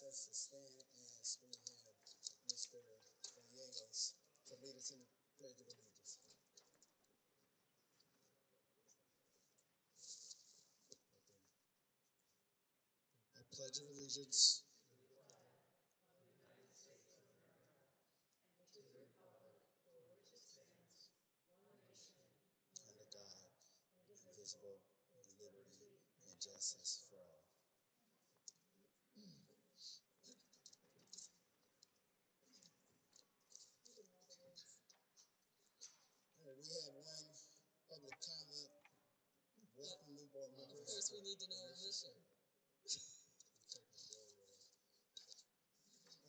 us to stand as we have Mr. Gallegos to lead us in the Pledge of Allegiance. I pledge allegiance under God, indivisible, with liberty and justice for all. We have one public comment. Welcome, new board members. First, we need to know our mission.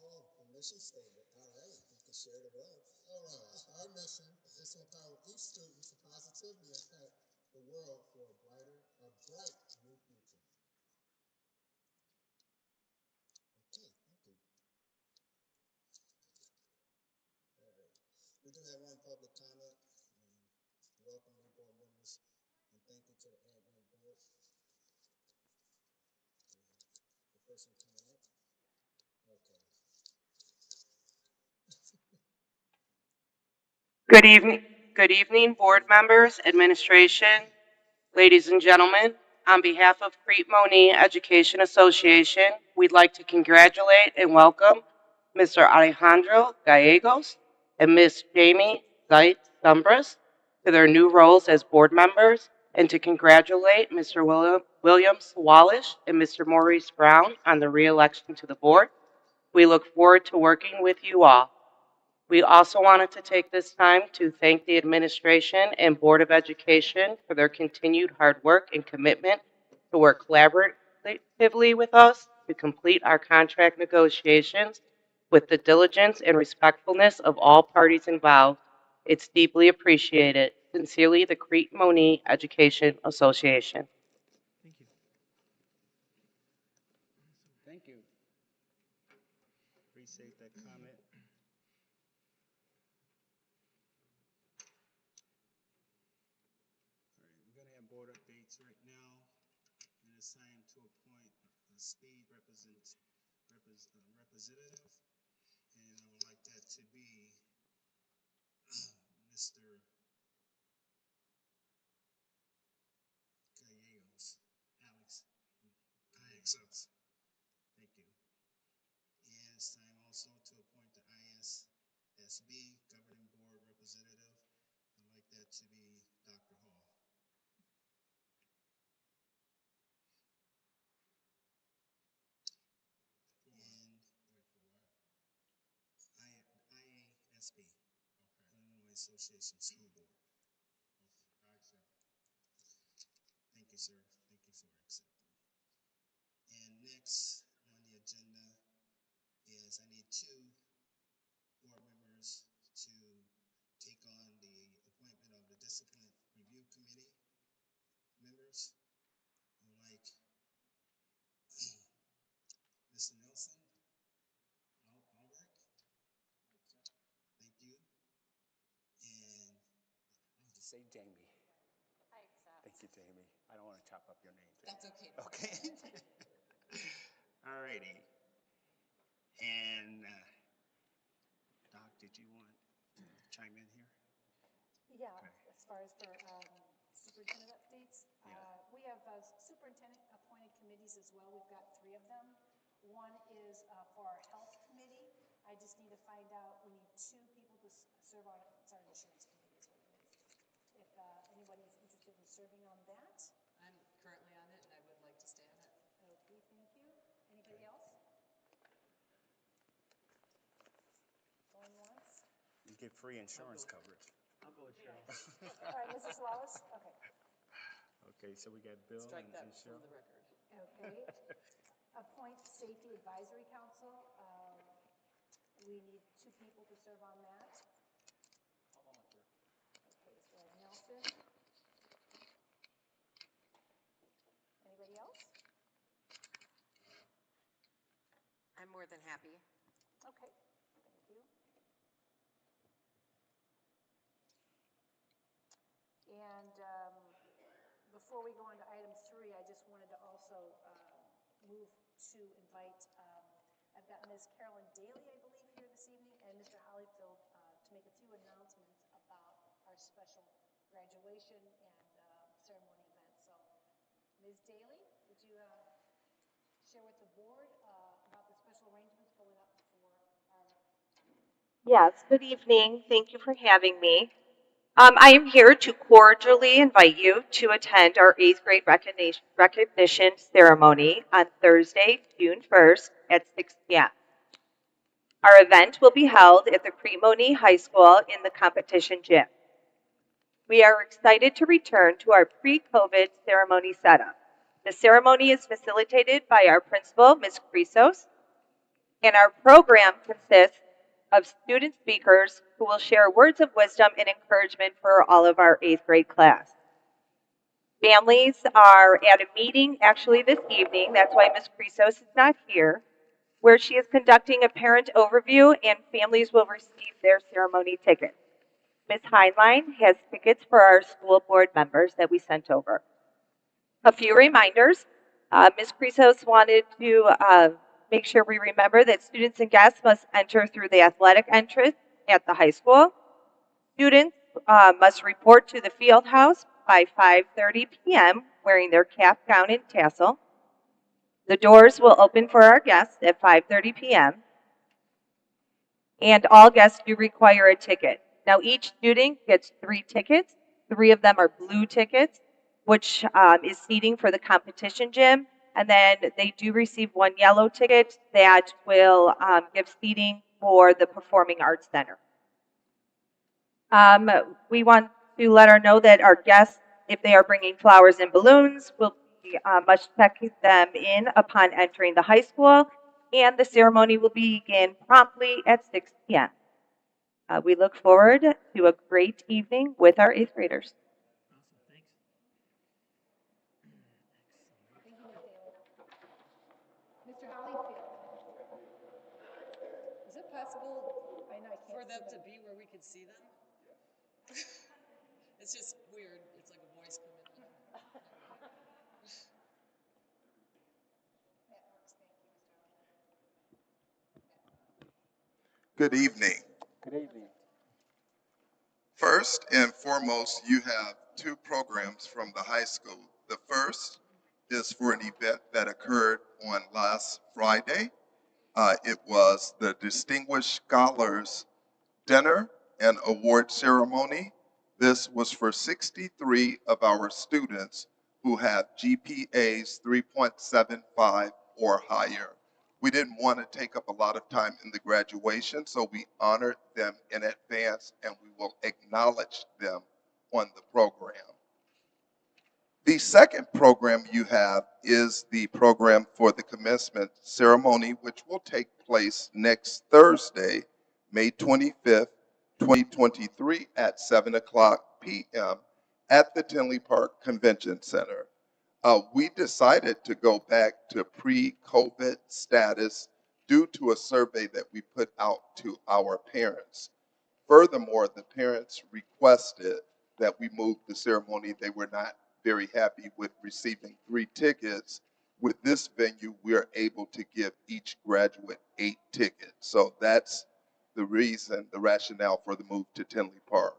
Oh, the mission statement. All right, you can share the wealth. All right, our mission is to empower each student to positively impact the world for a bright new future. Okay, thank you. All right, we do have one public comment. Welcome, new board members, and thank you to the admin board. The person coming up. Okay. Good evening, board members, administration, ladies and gentlemen. On behalf of Crete Monee Education Association, we'd like to congratulate and welcome Mr. Alejandro Gallegos and Ms. Jamie Zeit Dumbras to their new roles as board members, and to congratulate Mr. William Swalish and Mr. Maurice Brown on the re-election to the board. We look forward to working with you all. We also wanted to take this time to thank the administration and Board of Education for their continued hard work and commitment to work collaboratively with us to complete our contract negotiations with the diligence and respectfulness of all parties involved. It's deeply appreciated. Sincerely, the Crete Monee Education Association. Thank you. Thank you. Appreciate that comment. All right, we're going to have board updates right now, and it's time to appoint a speed representative, and I would like that to be Mr. Gallegos, Alex. Thank you. And it's time also to appoint the ISSB governing board representative. I'd like that to be Dr. Hall. And IASB, Illinois Association School Board. I accept. Thank you, sir. Thank you for accepting. And next on the agenda is I need two board members to take on the appointment of the Discipline Review Committee members. I would like Mr. Nelson Albrecht. Thank you. And I'll just say Jamie. I accept. Thank you, Jamie. I don't want to chop up your name, Jamie. That's okay. okay. All righty. And Doc, did you want to chime in here? Yeah, Okay. as far as for superintendent updates, Yeah. we have superintendent appointed committees as well. We've got 3 of them. One is for our health committee. I just need to find out, we need 2 people to serve on it. It's our insurance committee is what it is. If anybody is interested in serving on that. I'm currently on it, and I would like to stay on it. Okay, thank you. Anybody else? Going once? You get free insurance coverage. I'll go with Cheryl. All right, Mrs. Wallace? Okay. Okay, so we got Bill Strike that and for Cheryl. the record. Okay. Appoint Safety Advisory Council. We need 2 people to serve on that. I'll volunteer. Okay, so I have Nelson. Anybody else? I'm more than happy. Okay, thank you. And before we go on to item 3, I just wanted to also move to invite I've got Ms. Carolyn Daly, I believe, here this evening, and Mr. Hollyfield to make a few announcements about our special graduation and ceremony event. So, Ms. Daly, would you share with the board about the special arrangements going up for our... Yes, good evening. Thank you for having me. I am here to cordially invite you to attend our eighth grade recognition ceremony on Thursday, June 1st at 6 p.m. Our event will be held at the Crete Monee High School in the competition gym. We are excited to return to our pre-COVID ceremony setup. The ceremony is facilitated by our principal, Ms. Crisos, and our program consists of student speakers who will share words of wisdom and encouragement for all of our eighth grade class. Families are at a meeting actually this evening, that's why Ms. Crisos is not here, where she is conducting a parent overview and families will receive their ceremony tickets. Ms. Heinlein has tickets for our school board members that we sent over. A few reminders. Ms. Crisos wanted to make sure we remember that students and guests must enter through the athletic entrance at the high school. Students must report to the field house by 5:30 p.m. wearing their cap, gown, and tassel. The doors will open for our guests at 5:30 p.m. and all guests do require a ticket. Now, each student gets 3 tickets. 3 of them are blue tickets, which is seating for the competition gym. And then they do receive 1 yellow ticket that will give seating for the Performing Arts Center. We want to let our know that our guests, if they are bringing flowers and balloons, will be must check them in upon entering the high school, and the ceremony will begin promptly at 6 p.m. We look forward to a great evening with our 8th graders. Awesome, thanks. Thank you, Ms. Daly. Mr. Hollyfield. Is it possible, I know I can't For them see to be where we could see them? It's just weird. It's like a voice coming in. That works, thank you, Mr. Hollyfield. Good evening. Good evening. First and foremost, you have 2 programs from the high school. The first is for an event that occurred on last Friday. It was the Distinguished Scholars Dinner and Award Ceremony. This was for 63 of our students who have GPAs 3.75 or higher. We didn't want to take up a lot of time in the graduation, so we honored them in advance and we will acknowledge them on the program. The second program you have is the program for the commencement ceremony, which will take place next Thursday, May 25th, 2023 at 7 o'clock p.m. at the Tinley Park Convention Center. We decided to go back to pre-COVID status due to a survey that we put out to our parents. Furthermore, the parents requested that we move the ceremony. They were not very happy with receiving 3 tickets. With this venue, we are able to give each graduate 8 tickets. So that's the reason, the rationale for the move to Tinley Park.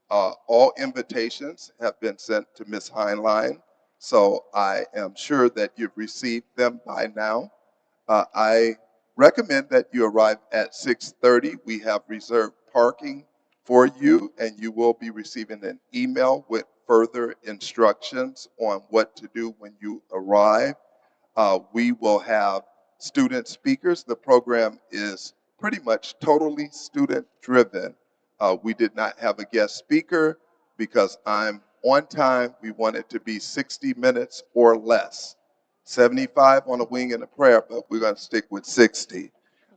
All invitations have been sent to Ms. Heinlein, so I am sure that you've received them by now. I recommend that you arrive at 6:30. We have reserved parking for you, and you will be receiving an email with further instructions on what to do when you arrive. We will have student speakers. The program is pretty much totally student driven. We did not have a guest speaker because I'm on time. We want it to be 60 minutes or less. 75 on a wing and a prayer, but we're going to stick with 60.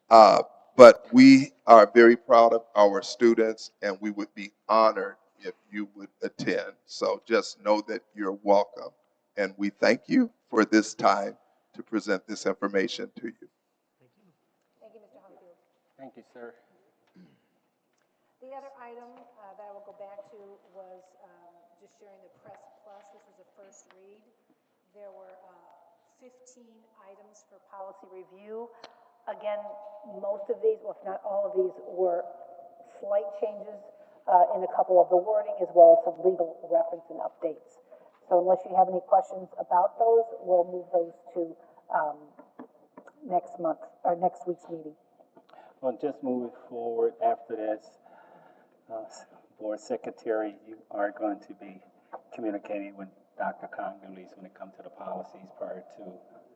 But we are very proud of our students, and we would be honored if you would attend. So just know that you're welcome. And we thank you for this time to present this information to you. Thank you. Thank you, Mr. Hollyfield. Thank you, sir. The other item that I will go back to was just sharing the Press Plus. This was a first read. There were 15 items for policy review. Again, most of these, well, if not all of these, were slight changes in a couple of the wording as well as some legal reference and updates. So unless you have any questions about those, we'll move those to next month, or next week's meeting. Well, just moving forward after this, Board Secretary, you are going to be communicating with Dr. Congolese when it comes to the policies prior to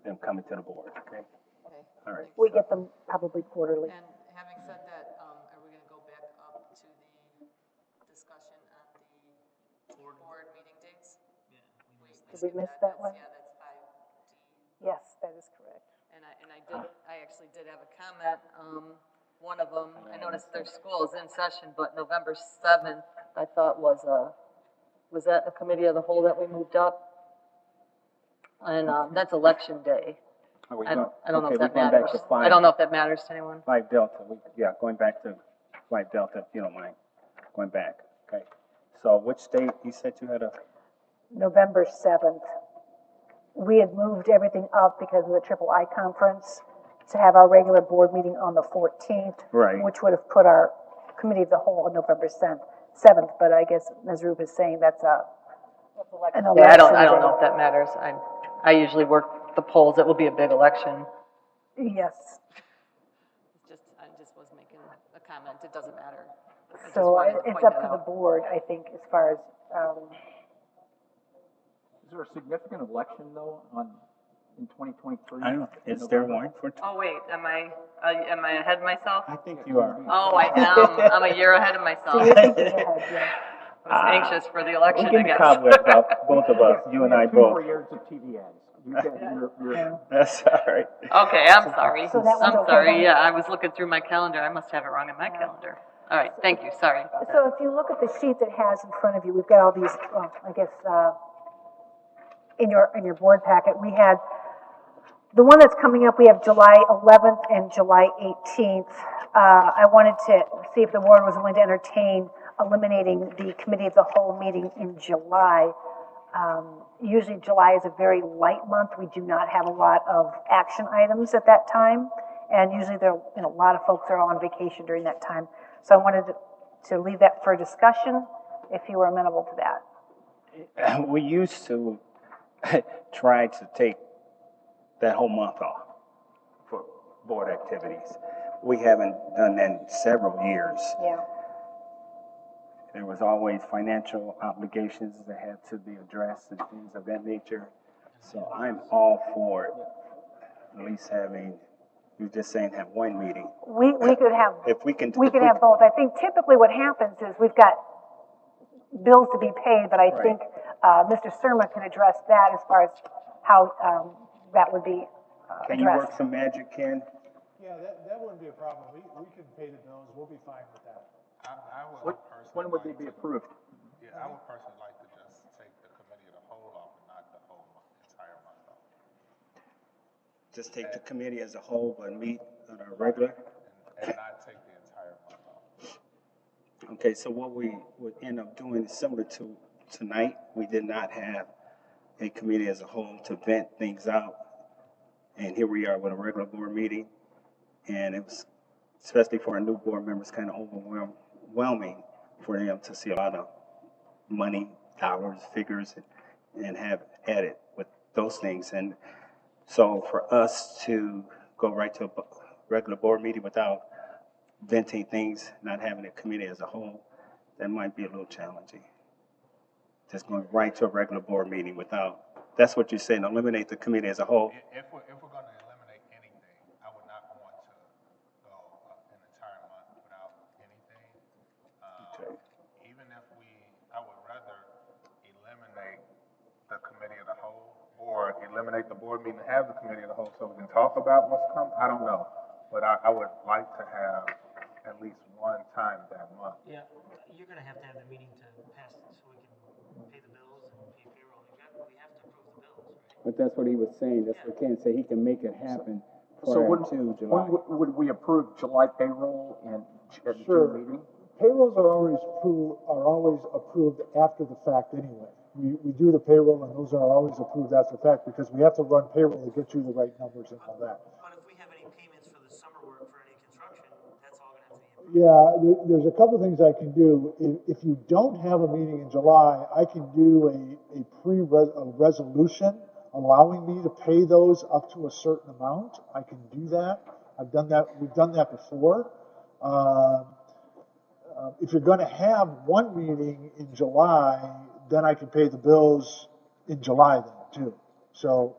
them coming to the board, okay? Okay. All right. We get them probably quarterly. And having said that, are we gonna go back up to the discussion on the board meeting dates? Did we miss that one? Yeah, that's 5D. Yes, that is correct. And I actually did have a comment, one of them, I noticed their school is in session, but November 7th, I thought was that a committee of the whole that we moved up? And, that's election day. I don't know if that matters. I don't know if that matters to anyone. 5 Delta, going back to 5 Delta, if you don't mind, going back, okay? So which date, you said you had a, November 7th. We had moved everything up because of the Triple I conference to have our regular board meeting on the 14th. Right. Which would have put our committee of the whole on November 7th, but I guess as Ruth is saying, that's an election Yeah, I don't day. know if that matters. I usually work the polls. It will be a big election. Yes. I just was making a comment. It doesn't matter. So it's up to the board, I think, as far as, Is there a significant election though in 2023? I don't, is there one for? Oh, wait, am I ahead of myself? I think you are. Oh, I am. I'm a year ahead of myself. I was anxious for the election, We're I getting the guess. cobwebs out, both of us, you and I 2 more both. years of TV ads. You get your That's all right. Okay, I'm sorry. So that was I'm okay sorry, then? yeah, I was looking through my calendar. I must have it wrong in my calendar. All right, thank you, sorry about that. So if you look at the sheet that has in front of you, we've got all these, well, I guess, in your board packet, we had, the one that's coming up, we have July 11th and July 18th. I wanted to see if the board was willing to entertain eliminating the committee of the whole meeting in July. Usually July is a very light month. We do not have a lot of action items at that time. And usually there, a lot of folks are on vacation during that time. So I wanted to leave that for discussion, if you were amenable to that. We used to try to take that whole month off for board activities. We haven't done that in several years. Yeah. There was always financial obligations that had to be addressed and things of that nature. So I'm all for it, at least having, you're just saying have one meeting. We could have, If we can. we could have both. I think typically what happens is we've got bills to be paid, but I think Mr. Surma can address that as far as how that would be Can you work addressed. some magic, Ken? Yeah, that wouldn't be a problem. We can pay the bills. We'll be fine with that. I would personally. When would they be approved? Yeah, I would personally like to just take the committee of the whole off and not the whole entire month off. Just take the committee as a whole, but meet on a regular? And not take the entire month off. Okay, so what we would end up doing is similar to tonight. We did not have a committee as a whole to vent things out. And here we are with a regular board meeting. And it was, especially for our new board members, kind of overwhelming for them to see a lot of money, dollars, figures, and have added with those things. And so for us to go right to a regular board meeting without venting things, not having a committee as a whole, that might be a little challenging. Just going right to a regular board meeting without, that's what you're saying, eliminate the committee as a whole. If we're going to eliminate anything, I would not want to go an entire month without anything. Okay. Even if I would rather eliminate the committee of the whole or eliminate the board meeting and have the committee of the whole so we can talk about what's coming. I don't know, but I would like to have at least one time that month. Yeah, you're gonna have the meeting to pass it so we can pay the bills and pay payroll. We have to approve the bills, right? But that's what he was saying, that's what Ken said, he can make it happen So prior to July. would we approve July payroll and at the Sure. June meeting? Payrolls are always approved after the fact anyway. We do the payroll and those are always approved after the fact because we have to run payroll to get you the right numbers and all that. But if we have any payments for the summer Yeah, there's a couple of things I can do. If you don't have a meeting in July, I can do a resolution allowing me to pay those up to a certain amount. I can do that. I've done that. We've done that before. If you're going to have one meeting in July, then I can pay the bills in July then too. So,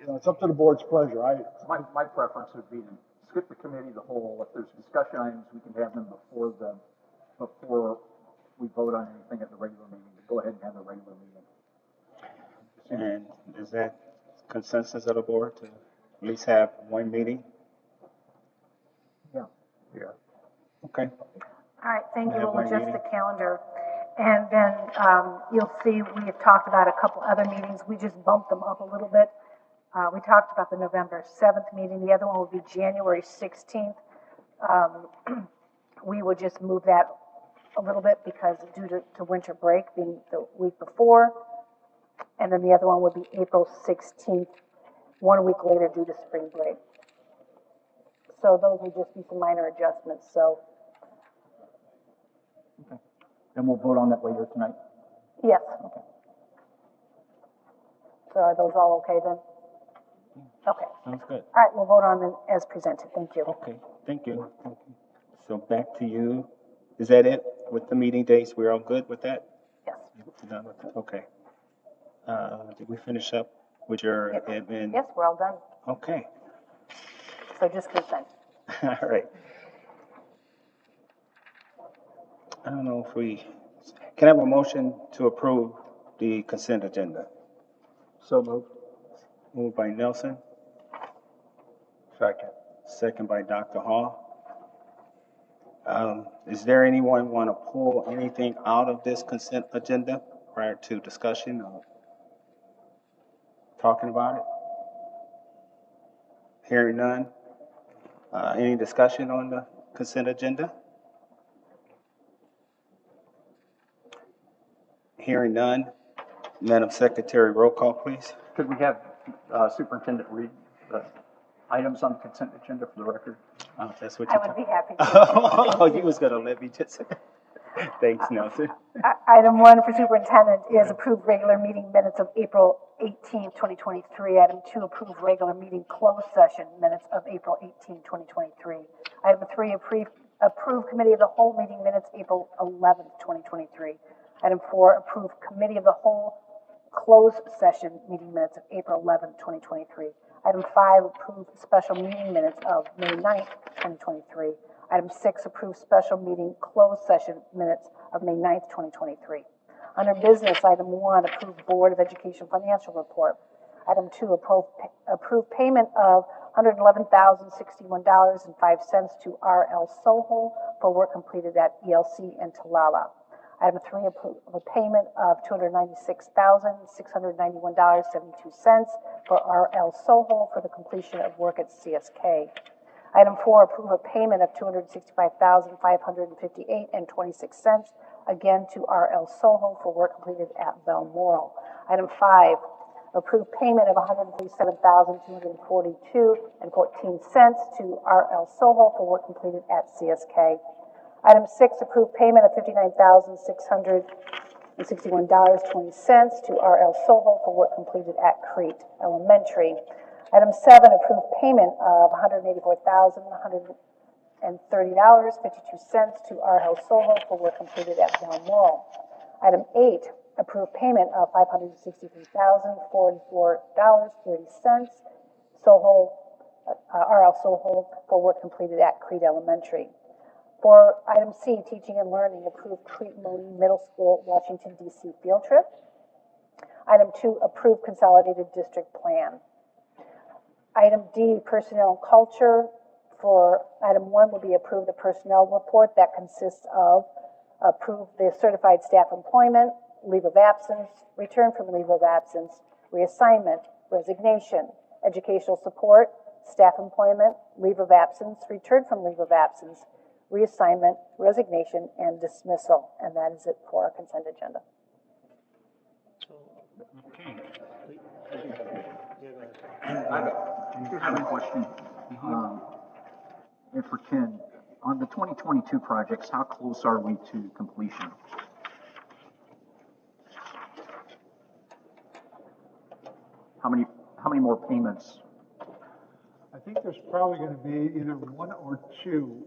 it's up to the board's pleasure. My preference would be to skip the committee of the whole. If there's discussion items, we can have them before we vote on anything at the regular meeting. Go ahead and have the regular meeting. And is that consensus of the board to at least have one meeting? Yeah. Okay. All right, thank you. Have We'll one adjust meeting. the calendar. And then you'll see we have talked about a couple other meetings. We just bumped them up a little bit. We talked about the November 7th meeting. The other one would be January 16th. We would just move that a little bit because due to winter break being the week before. And then the other one would be April 16th, 1 week later due to spring break. So those would just be some minor adjustments. So Okay. And we'll vote on that later tonight. yes. Okay. So are those all okay then? Okay. Sounds good. All right, we'll vote on them as presented. Thank you. Okay, thank you. So back to you. Is that it with the meeting dates? We're all good with that? Yes. Done with that? Okay. Did we finish up with your admin? Yes, we're all done. Okay. So just consent. All right. I don't know if can I have a motion to approve the consent agenda? So moved. Moved by Nelson, Second. second by Dr. Hall. Is there anyone want to pull anything out of this consent agenda prior to discussion or talking about it? Hearing none. Any discussion on the consent agenda? Hearing none. Madam Secretary, roll call, please. Could we have Superintendent read the items on the consent agenda for the record? Oh, that's what I you would told be happy to. Oh, you was gonna let me just. Thanks, Nelson. Item 1 for superintendent is approve regular meeting minutes of April 18th, 2023. Item 2, approve regular meeting closed session minutes of April 18th, 2023. Item 3, approve committee of the whole meeting minutes April 11th, 2023. Item 4, approve committee of the whole closed session meeting minutes of April 11th, 2023. Item 5, approve special meeting minutes of May 9th, 2023. Item 6, approve special meeting closed session minutes of May 9th, 2023. Under business, item 1, approve Board of Education financial report. Item 2, approve payment of $111,061.05 to R.L. Sohol for work completed at ELC and Talala. Item 3, approve a payment of $296,691.72 for R.L. Sohol for the completion of work at CSK. Item 4, approve a payment of $265,558.26, again to R.L. Sohol for work completed at Balmoral. Item 5, approve payment of $137,242.14 to R.L. Sohol for work completed at CSK. Item 6, approve payment of $59,661.20 to R.L. Sohol for work completed at Crete Elementary. Item 7, approve payment of $184,130.52 to R.L. Sohol for work completed at Balmoral. Item 8, approve payment of $563,044.30 R.L. Sohol for work completed at Crete Elementary. For item C, teaching and learning, approve Crete Monee Middle School, Washington, D.C. field trip. Item 2, approve consolidated district plan. Item D, personnel and culture. For item 1 will be approve the personnel report that consists of approve the certified staff employment, leave of absence, return from leave of absence, reassignment, resignation, educational support, staff employment, leave of absence, return from leave of absence, reassignment, resignation, and dismissal. And that is it for our consent agenda. Okay. I have a question. And for Ken, On the 2022 projects, how close are we to completion? How many more payments? I think there's probably going to be either one or two.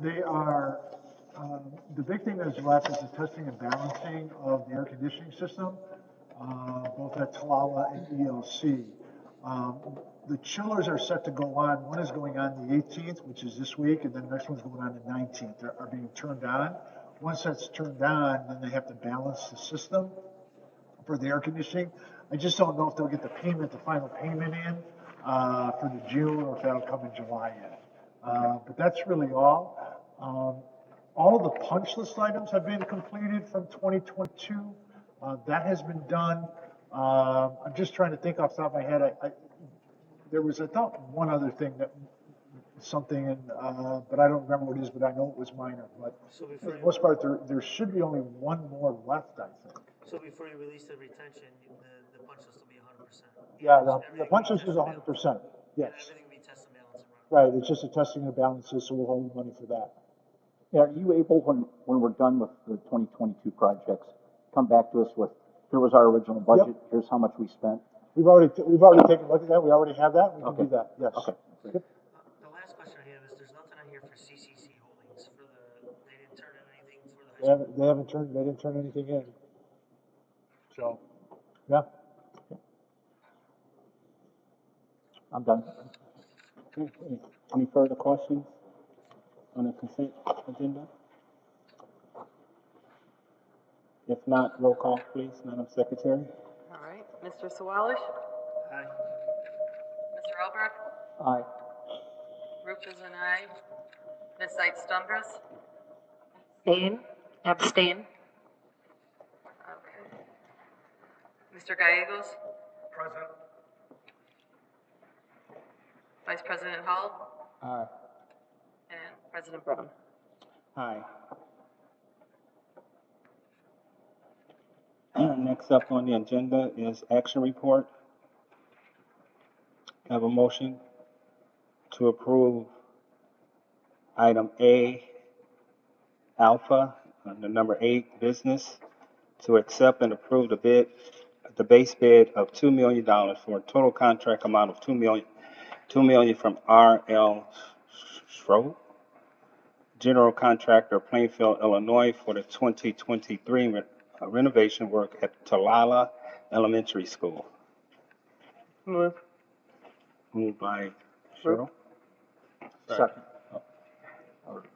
They are, the big thing that's left is the testing and balancing of the air conditioning system, both at Talala and ELC. The chillers are set to go on. One is going on the 18th, which is this week, and then the next one's going on the 19th. They are being turned on. Once that's turned on, then they have to balance the system for the air conditioning. I just don't know if they'll get the final payment in for the June, or if that'll come in July yet. But that's really all. All of the punch list items have been completed from 2022. That has been done. I'm just trying to think off the top of my head. There was, I thought, one other thing that something, but I don't remember what it is, but I know it was minor. But for the most part, there should be only one more left, I think. So before you release the retention, the punch list will be 100%? Yeah, the punch list is 100%, yes. Everything will be test and balance and run. Right, it's just a testing and balances, so we'll hold the money for that. Yeah, are you able, when we're done with the 2022 projects, come back to us with, here was our original budget, here's how much we spent? We've already taken a look at that, we already have that, we can do that, yes. Okay. Yep. The last question I have is, there's nothing on here for CCC Holdings for they didn't turn in anything for the high school? They didn't turn anything in. So, yeah. I'm done. Okay. Any further questions on the consent agenda? If not, roll call, please, Madam Secretary. All right, Mr. Sawalish? Aye. Mr. Albrecht? Aye. Roof is an aye. Ms. Sight Stumbras? Abstain. Okay. Mr. Gallegos? Present. Vice President Hall? Aye. And President Brown? Aye. Next up on the agenda is action report. I have a motion to approve item A, alpha, under number 8, business, to accept and approve the base bid of $2 million for a total contract amount of $2 million from R.L. Schroe, general contractor, Plainfield, Illinois, for the 2023 renovation work at Talala Elementary School. Move. Moved by Cheryl. Second.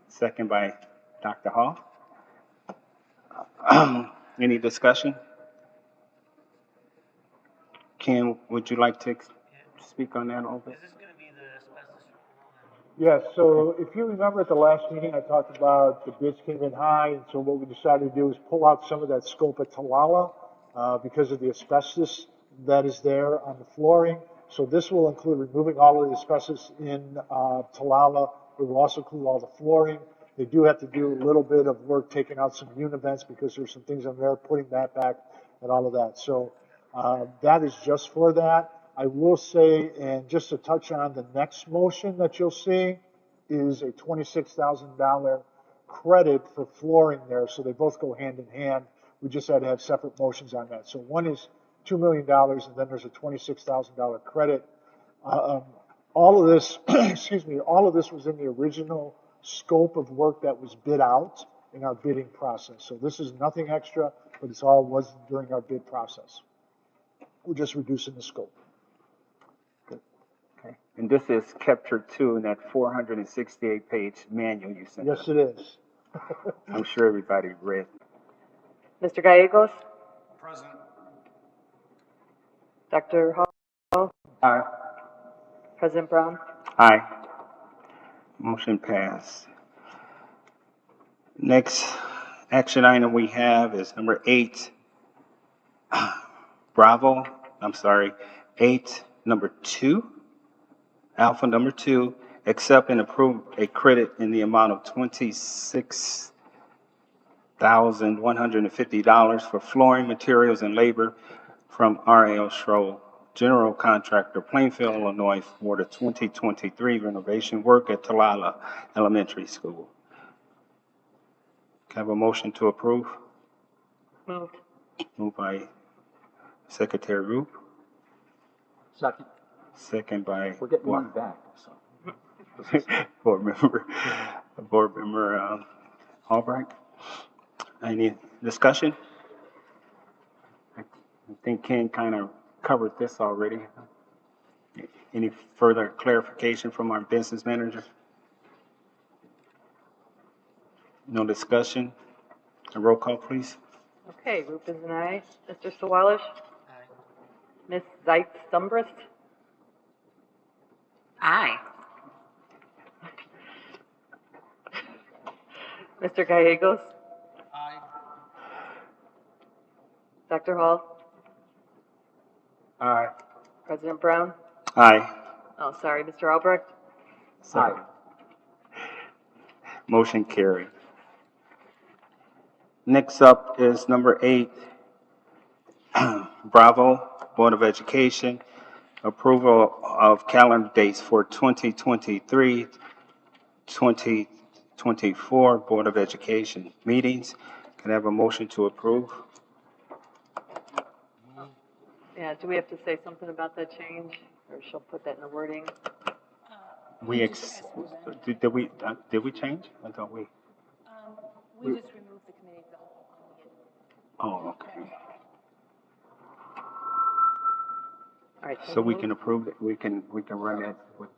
Second by Dr. Hall. Any discussion? Ken, would you like to speak on that a little bit? Is this going to be the asbestos removal? Yes, so if you remember at the last meeting, I talked about the bids came in high, and so what we decided to do is pull out some of that scope at Talala because of the asbestos that is there on the flooring. So this will include removing all of the asbestos in Talala. It will also include all the flooring. They do have to do a little bit of work taking out some univents because there's some things on there, putting that back and all of that. So that is just for that. I will say, and just to touch on the next motion that you'll see, is a $26,000 credit for flooring there. So they both go hand in hand. We just had to have separate motions on that. So one is $2 million, and then there's a $26,000 credit. All of this, excuse me, all of this was in the original scope of work that was bid out in our bidding process. So this is nothing extra, but it's all was during our bid process. We're just reducing the scope. Okay. And this is Capture 2 in that 468-page manual you sent us. Yes, it is. I'm sure everybody read. Mr. Gallegos? Present. Dr. Hall? Aye. President Brown? Aye. Motion passed. Next action item we have is number 8, number 2, alpha number 2, accept and approve a credit in the amount of $26,150 for flooring materials and labor from R.L. Schroe general contractor, Plainfield, Illinois, for the 2023 renovation work at Talala Elementary School. Can I have a motion to approve? Moved. Moved by Secretary Roop, Second. second by We're getting one back, so. Board Member Albright. Any discussion? I think Ken kind of covered this already. Any further clarification from our business manager? No discussion? A roll call, please. Okay, Roop is an aye. Mr. Sawalish? Aye. Ms. Zeitz Stumbrist? Aye. Mr. Gallegos? Aye. Dr. Hall? Aye. President Brown? Aye. Oh, sorry, Mr. Albrecht? Aye. Motion carried. Next up is number 8, Bravo, Board of Education, approval of calendar dates for 2023, 2024 Board of Education meetings. Can I have a motion to approve? Yeah, do we have to say something about that change? Or she'll put that in the wording? Did we change? I thought we. We just removed the committee of the whole on the Oh, okay. All right. So we can approve it, we can run it with,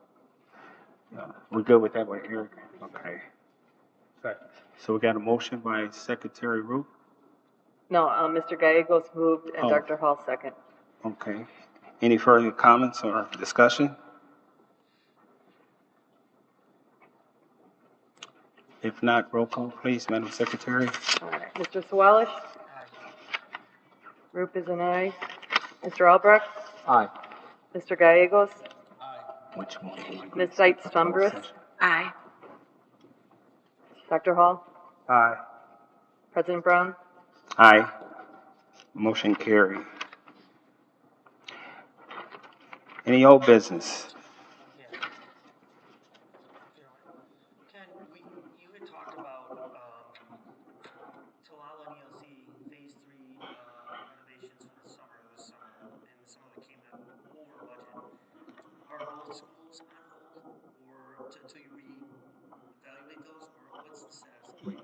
we're good with that one, Eric? Okay. So we got a motion by Secretary Roop? No, Mr. Gallegos moved and Oh. Dr. Hall second. Okay. Any further comments or discussion? If not, roll call, please, Madam Secretary. All right. Mr. Sawalish? Aye. Roop is an aye. Mr. Albrecht? Aye. Mr. Gallegos? Aye. Which one? Ms. Zeitz Stumbrist? Aye. Dr. Hall? Aye. President Brown? Aye. Motion carried. Any old business? Yeah. Ken, you had talked about Talala and ELC Phase 3 renovations for the summer, this summer, and some of it came in over budget. Are both schools on hold, or until you reevaluate those, or what's the status of that?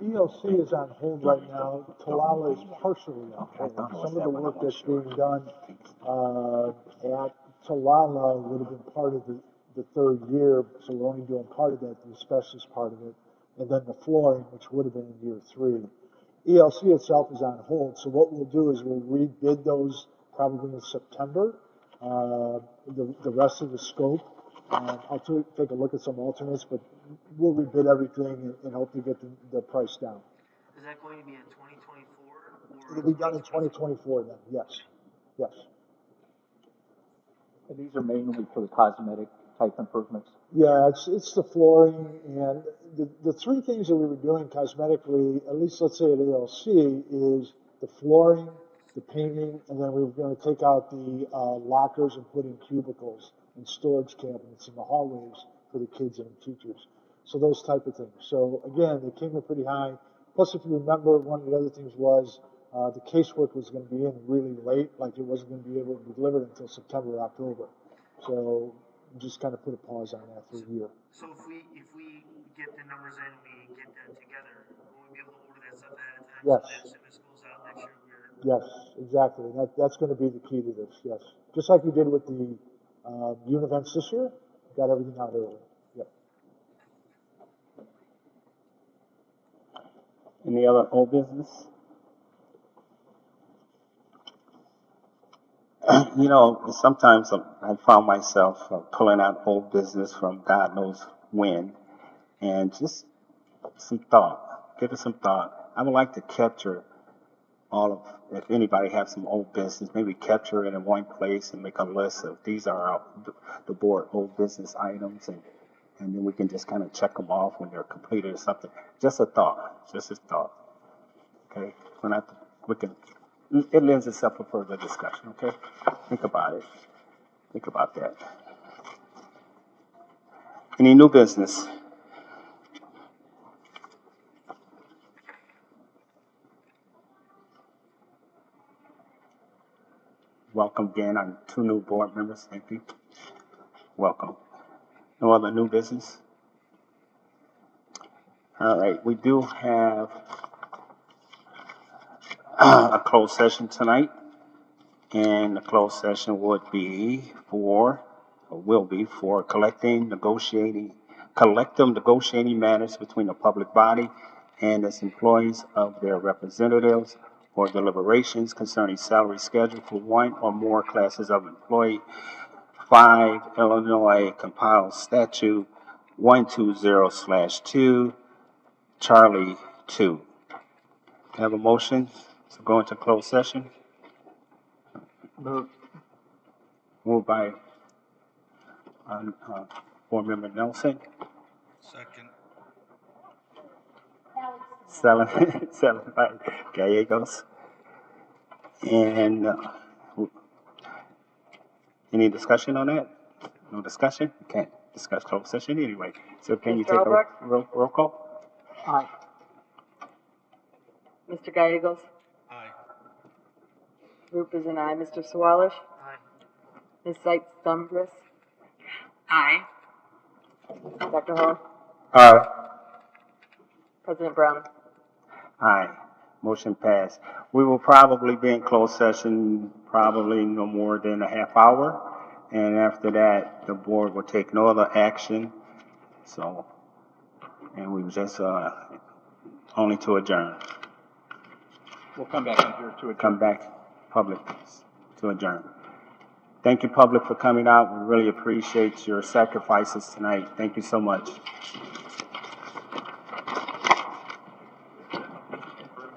ELC is on hold right now. Talala is partially on hold. Some of the work that's being done at Talala would have been part of the third year, so we're only doing part of that, the asbestos part of it, and then the flooring, which would have been in year 3. ELC itself is on hold, so what we'll do is we'll rebid those probably in September, the rest of the scope. I'll take a look at some alternates, but we'll rebid everything and hope to get the price down. Is that going to be in 2024? Or It'll be done in 2024 then, yes. Yes. And these are mainly for the cosmetic type improvements? Yeah, it's the flooring and the 3 things that we were doing cosmetically, at least let's say at ALC, is the flooring, the painting, and then we were going to take out the lockers and put in cubicles and storage cabinets in the hallways for the kids and the teachers. So those type of things. So again, they came in pretty high. Plus, if you remember, one of the other things was the casework was going to be in really late, like it wasn't going to be able to be delivered until September or October. So just kind of put a pause on that for a year. So if we get the numbers in, we get that together, will we be able to order that stuff ahead of time? Yes. So that as soon as school's out next year, Yes, exactly. That's going to be the key to this, yes. Just like we did with the events this year, got everything out early. Yep. Any other old business? You know, sometimes I found myself pulling out old business from God knows when, and just some thought, give it some thought. I would like to capture all of, if anybody has some old business, maybe capture it in one place and make a list of these are the board old business items, and then we can just kind of check them off when they're completed or something. Just a thought, just a thought. Okay, we can it lends itself for further discussion, okay? Think about it. Think about that. Any new business? Welcome again on 2 new board members. Thank you. Welcome. No other new business? All right, we do have a closed session tonight, and the closed session would be for, or will be for collective negotiating matters between the public body and its employees of their representatives, or deliberations concerning salary schedule for one or more classes of employee. 5 Illinois compiled statute 120/2, Charlie 2. Have a motion to go into closed session? Moved by Board Member Nelson. Second. Seven by Gallegos. And any discussion on that? No discussion? You can't discuss closed session anyway. So can you Mr. take a Albrecht? roll call? Aye. Mr. Gallegos? Aye. Roop is an aye. Mr. Sawalish? Aye. Ms. Sights Dumbrus? Aye. Dr. Hall? Aye. President Brown? Aye. Motion passed. We will probably be in closed session probably no more than a half hour. And after that, the board will take no other action. So, and we just only to adjourn. We'll come back in here to adjourn. Come back, public, to adjourn. Thank you, public, for coming out. We really appreciate your sacrifices tonight. Thank you so much.